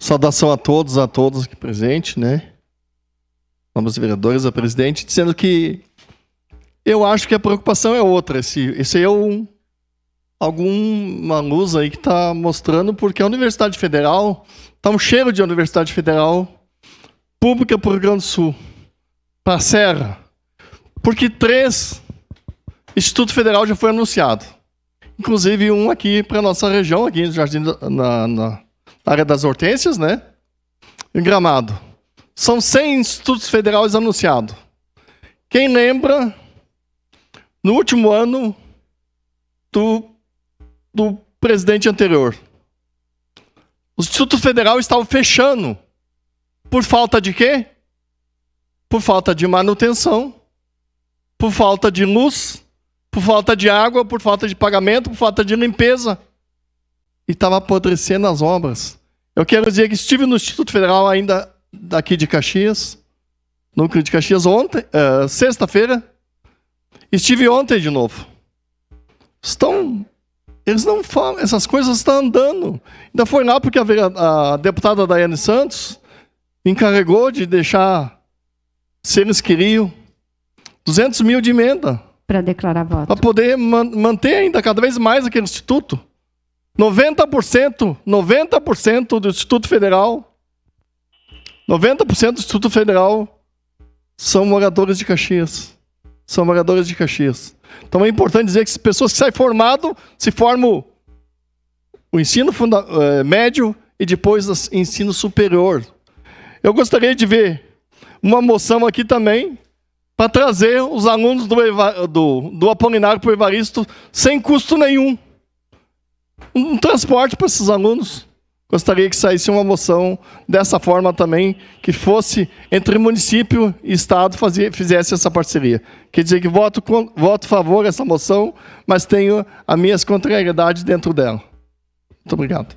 Saudação a todos aqui presentes, né? Vamos vereadores, a presidente, dizendo que eu acho que a preocupação é outra. Esse é alguma luz aí que está mostrando, porque a Universidade Federal está um cheiro de Universidade Federal pública para o Rio Grande do Sul, para a Serra, porque 3 Instituto Federal já foi anunciado, inclusive um aqui para a nossa região, aqui no Jardim, na área das Hortênsias, né? Em Gramado. São 100 institutos federais anunciados. Quem lembra, no último ano do presidente anterior, os institutos federais estavam fechando. Por falta de quê? Por falta de manutenção, por falta de luz, por falta de água, por falta de pagamento, por falta de limpeza. E estava apodrecendo as obras. Eu quero dizer que estive no Instituto Federal ainda daqui de Caxias, núcleo de Caxias, ontem, sexta-feira. Estive ontem de novo. Eles não falam, essas coisas estão andando. Ainda foi lá porque a deputada Daiane Santos me encarregou de deixar, se eles queriam, 200 mil de emenda. Para declarar voto. Para poder manter ainda cada vez mais aquele instituto. 90% do Instituto Federal, 90% do Instituto Federal são moradores de Caxias. São moradores de Caxias. Então é importante dizer que as pessoas que saem formadas, se formam o ensino médio e depois o ensino superior. Eu gostaria de ver uma moção aqui também para trazer os alunos do Apolinário para o Evaristo sem custo nenhum. Um transporte para esses alunos. Gostaria que saísse uma moção dessa forma também, que fosse entre município e estado, fizesse essa parceria. Quer dizer que voto a favor dessa moção, mas tenho as minhas contrariedades dentro dela. Muito obrigado.